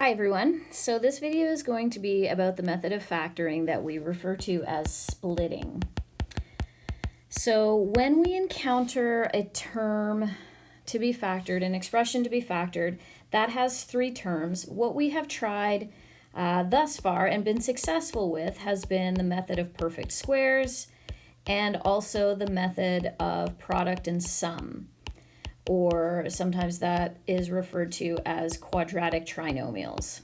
Hi everyone. So this video is going to be about the method of factoring that we refer to as splitting. So when we encounter a term to be factored, an expression to be factored, that has three terms. What we have tried thus far and been successful with has been the method of perfect squares and also the method of product and sum, or sometimes that is referred to as quadratic trinomials.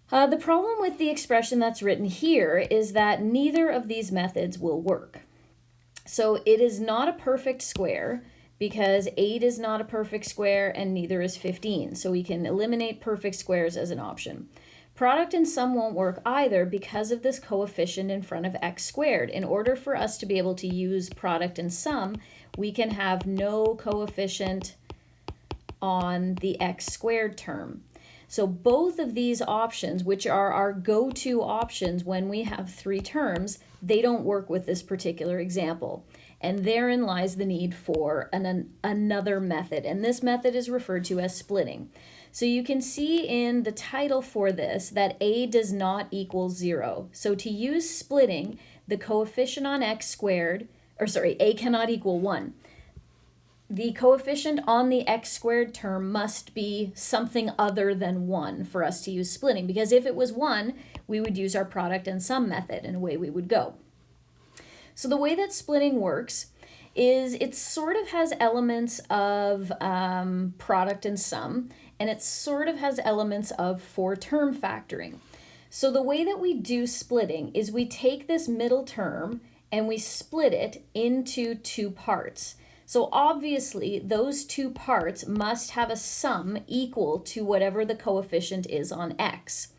The problem with the expression that's written here is that neither of these methods will work. So it is not a perfect square because 8 is not a perfect square and neither is 15. So we can eliminate perfect squares as an option. Product and sum won't work either because of this coefficient in front of x squared. In order for us to be able to use product and sum, we can have no coefficient on the x squared term. So both of these options, which are our go-to options when we have three terms, they don't work with this particular example. And therein lies the need for another method. And this method is referred to as splitting. So you can see in the title for this that a does not equal 0. So to use splitting, the coefficient on x squared, a cannot equal 1. The coefficient on the x squared term must be something other than 1 for us to use splitting, because if it was 1, we would use our product and sum method and away we would go. So the way that splitting works is it sort of has elements of product and sum, and it sort of has elements of four-term factoring. So the way that we do splitting is we take this middle term and we split it into two parts. So obviously those two parts must have a sum equal to whatever the coefficient is on x.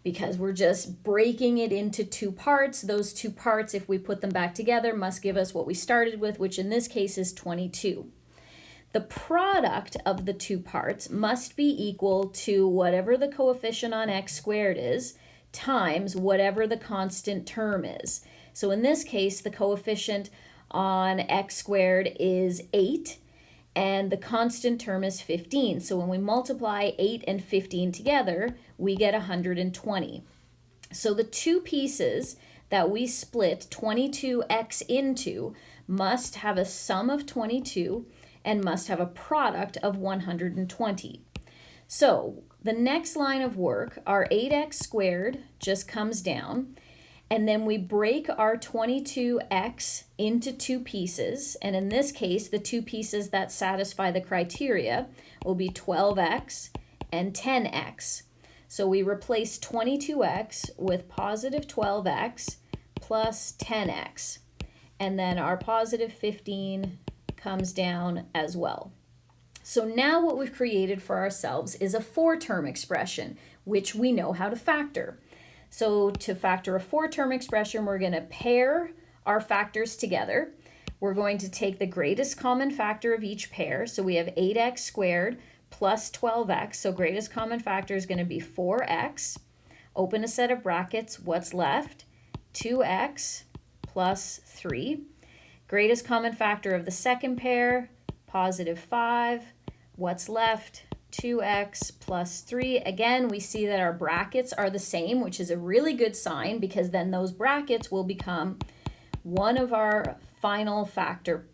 Because we're just breaking it into two parts, those two parts, if we put them back together, must give us what we started with, which in this case is 22. The product of the two parts must be equal to whatever the coefficient on x squared is times whatever the constant term is. So in this case, the coefficient on x squared is 8, and the constant term is 15. So when we multiply 8 and 15 together, we get 120. So the two pieces that we split 22x into must have a sum of 22 and must have a product of 120. So the next line of work, our 8x squared just comes down, and then we break our 22x into two pieces. And in this case, the two pieces that satisfy the criteria will be 12x and 10x. So we replace 22x with positive 12x plus 10x. And then our positive 15 comes down as well. So now what we've created for ourselves is a four-term expression, which we know how to factor. So to factor a four-term expression, we're going to pair our factors together. We're going to take the greatest common factor of each pair. So we have 8x squared plus 12x. So greatest common factor is going to be 4x. Open a set of brackets. What's left? 2x plus 3. Greatest common factor of the second pair, positive 5. What's left? 2x plus 3. Again, we see that our brackets are the same, which is a really good sign because then those brackets will become one of our final factor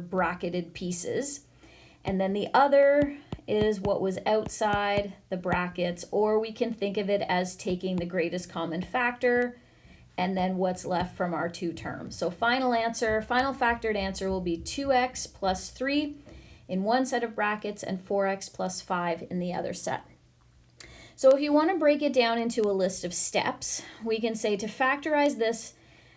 bracketed pieces. And then the other is what was outside the brackets, or we can think of it as taking the greatest common factor and then what's left from our two terms. So final factored answer will be 2x plus 3 in one set of brackets and 4x plus 5 in the other set. So if you want to break it down into a list of steps, we can say to factorize this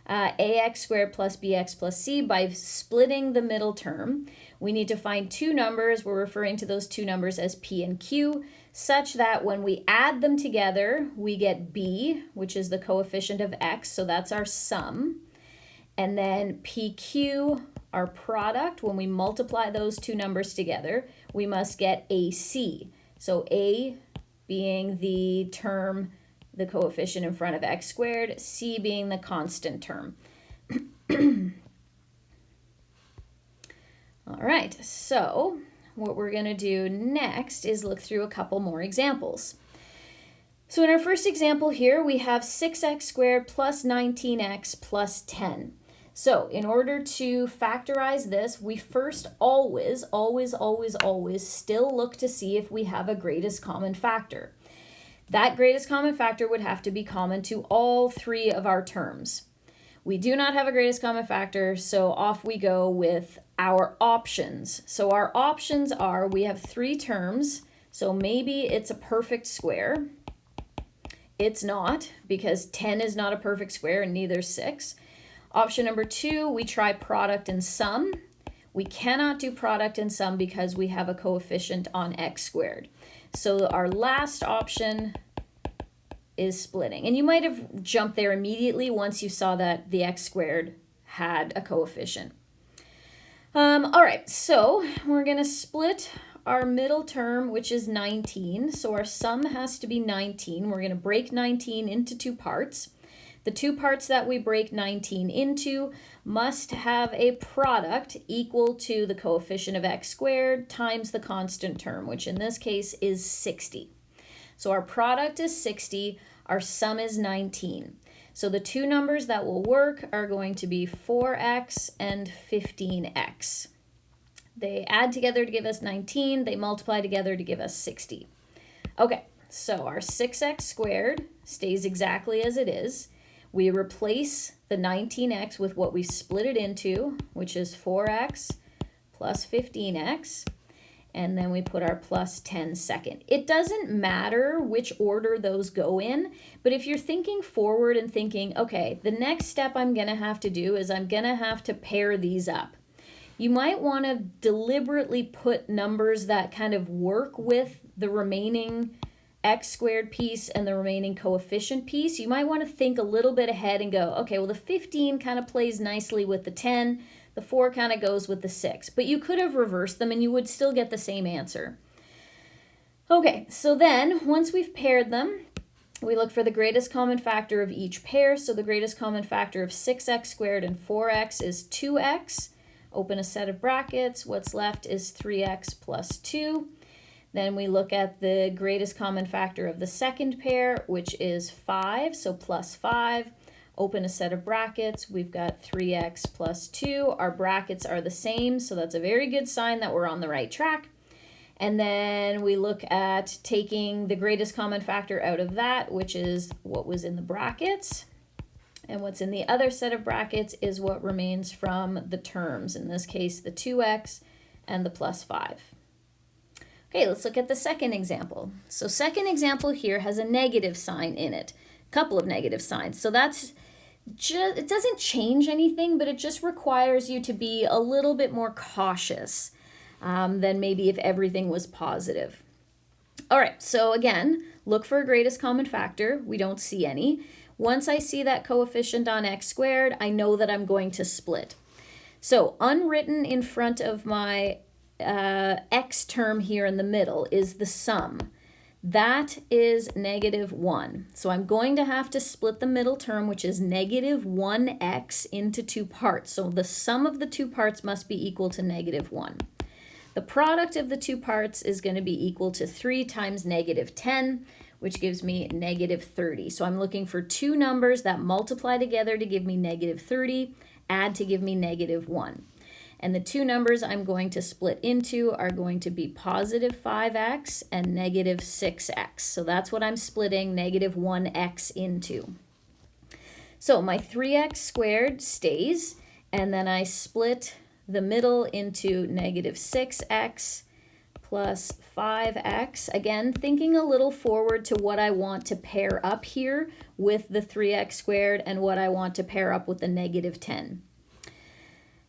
ax squared plus bx plus c by splitting the middle term, we need to find two numbers. We're referring to those two numbers as p and q, such that when we add them together, we get b, which is the coefficient of x, so that's our sum. And then pq, our product, when we multiply those two numbers together, we must get AC. So A being the term, the coefficient in front of x squared, C being the constant term. All right, so what we're going to do next is look through a couple more examples. So in our first example here, we have 6x squared plus 19x plus 10. So in order to factorize this, we first always still look to see if we have a greatest common factor. That greatest common factor would have to be common to all three of our terms. We do not have a greatest common factor, so off we go with our options. So our options are, we have three terms, so maybe it's a perfect square. It's not, because 10 is not a perfect square and neither is 6. Option number 2, we try product and sum. We cannot do product and sum because we have a coefficient on x squared. So our last option is splitting. And you might have jumped there immediately once you saw that the x squared had a coefficient. All right, so we're going to split our middle term, which is 19. So our sum has to be 19. We're going to break 19 into two parts. The two parts that we break 19 into must have a product equal to the coefficient of x squared times the constant term, which in this case is 60. So our product is 60, our sum is 19. So the two numbers that will work are going to be 4x and 15x. They add together to give us 19, they multiply together to give us 60. Okay, so our 6x squared stays exactly as it is. We replace the 19x with what we split it into, which is 4x plus 15x, and then we put our plus 10 second. It doesn't matter which order those go in, but if you're thinking forward and thinking, okay, the next step I'm going to have to do is I'm going to have to pair these up. You might want to deliberately put numbers that kind of work with the remaining x squared piece and the remaining coefficient piece. You might want to think a little bit ahead and go, okay, well the 15 kind of plays nicely with the 10, the 4 kind of goes with the 6, but you could have reversed them and you would still get the same answer. Okay, so then once we've paired them, we look for the greatest common factor of each pair. So the greatest common factor of 6x squared and 4x is 2x. Open a set of brackets. What's left is 3x plus 2. Then we look at the greatest common factor of the second pair, which is 5, so plus 5. Open a set of brackets. We've got 3x plus 2. Our brackets are the same, so that's a very good sign that we're on the right track. And then we look at taking the greatest common factor out of that, which is what was in the brackets. And what's in the other set of brackets is what remains from the terms, in this case the 2x and the plus 5. Okay, let's look at the second example. So second example here has a negative sign in it, a couple of negative signs. So that's just, it doesn't change anything, but it just requires you to be a little bit more cautious than maybe if everything was positive. All right, so again, look for a greatest common factor. We don't see any. Once I see that coefficient on x squared, I know that I'm going to split. So unwritten in front of my x term here in the middle is the sum. That is -1. So I'm going to have to split the middle term, which is -1x, into two parts. So the sum of the two parts must be equal to -1. The product of the two parts is going to be equal to 3 times -10, which gives me -30. So I'm looking for two numbers that multiply together to give me -30, add to give me -1. And the two numbers I'm going to split into are going to be positive 5x and negative 6x. So that's what I'm splitting -1x into. So my 3x squared stays, and then I split the middle into -6x plus 5x. Again, thinking a little forward to what I want to pair up here with the 3x squared and what I want to pair up with the -10.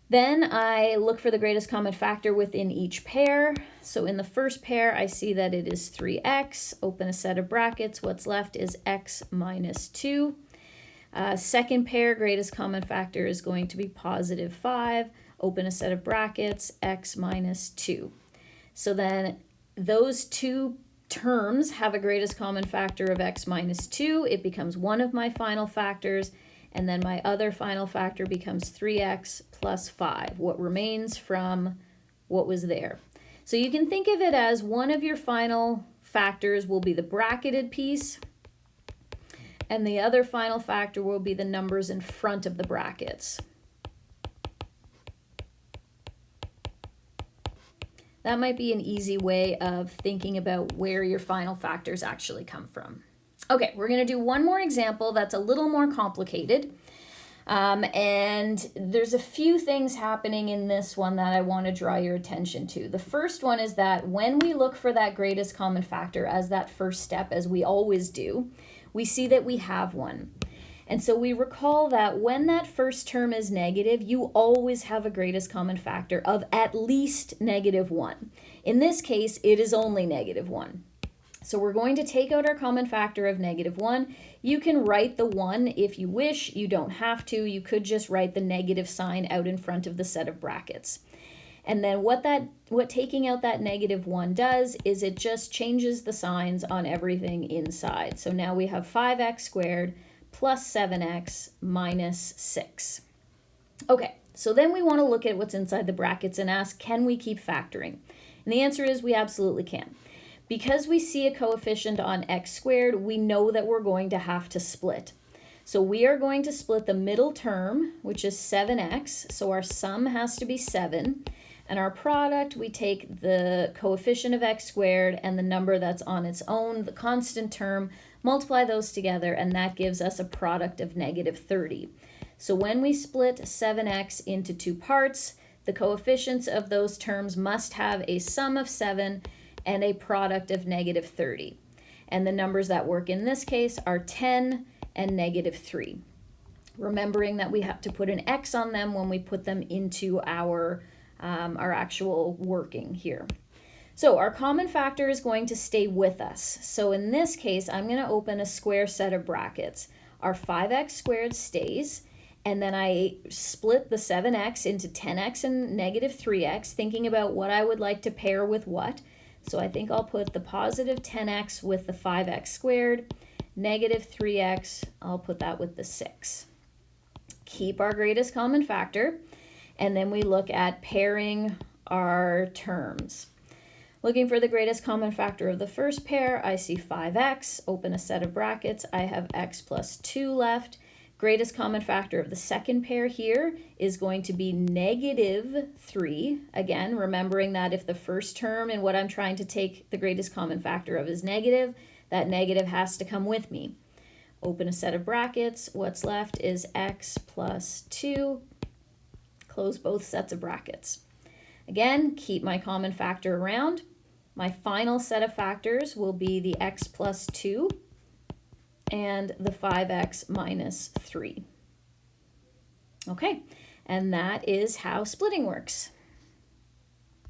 Then I look for the greatest common factor within each pair. So in the first pair, I see that it is 3x. Open a set of brackets. What's left is x minus 2. Second pair, greatest common factor is going to be positive 5. Open a set of brackets, x minus 2. So then those two terms have a greatest common factor of x minus 2. It becomes one of my final factors. And then my other final factor becomes 3x plus 5, what remains from what was there. So you can think of it as one of your final factors will be the bracketed piece, and the other final factor will be the numbers in front of the brackets. That might be an easy way of thinking about where your final factors actually come from. Okay, we're going to do one more example that's a little more complicated. And there's a few things happening in this one that I want to draw your attention to. The first one is that when we look for that greatest common factor as that first step, as we always do, we see that we have one. And so we recall that when that first term is negative, you always have a greatest common factor of at least -1. In this case, it is only -1. So we're going to take out our common factor of -1. You can write the 1 if you wish. You don't have to. You could just write the negative sign out in front of the set of brackets. And then what taking out that -1 does is it just changes the signs on everything inside. So now we have 5x squared plus 7x minus 6. Okay, so then we want to look at what's inside the brackets and ask, can we keep factoring? And the answer is we absolutely can. Because we see a coefficient on x squared, we know that we're going to have to split. So we are going to split the middle term, which is 7x, so our sum has to be 7. And our product, we take the coefficient of x squared and the number that's on its own, the constant term, multiply those together, and that gives us a product of -30. So when we split 7x into two parts, the coefficients of those terms must have a sum of 7 and a product of -30. And the numbers that work in this case are 10 and -3. Remembering that we have to put an x on them when we put them into our actual working here. So our common factor is going to stay with us. So in this case, I'm going to open a square set of brackets. Our 5x squared stays, and then I split the 7x into 10x and -3x, thinking about what I would like to pair with what. So I think I'll put the positive 10x with the 5x squared, -3x, I'll put that with the 6. Keep our greatest common factor, and then we look at pairing our terms. Looking for the greatest common factor of the first pair, I see 5x, open a set of brackets, I have x plus 2 left. Greatest common factor of the second pair here is going to be -3. Again, remembering that if the first term in what I'm trying to take the greatest common factor of is negative, that negative has to come with me. Open a set of brackets, what's left is x plus 2. Close both sets of brackets. Again, keep my common factor around. My final set of factors will be the x plus 2 and the 5x minus 3. Okay, and that is how splitting works.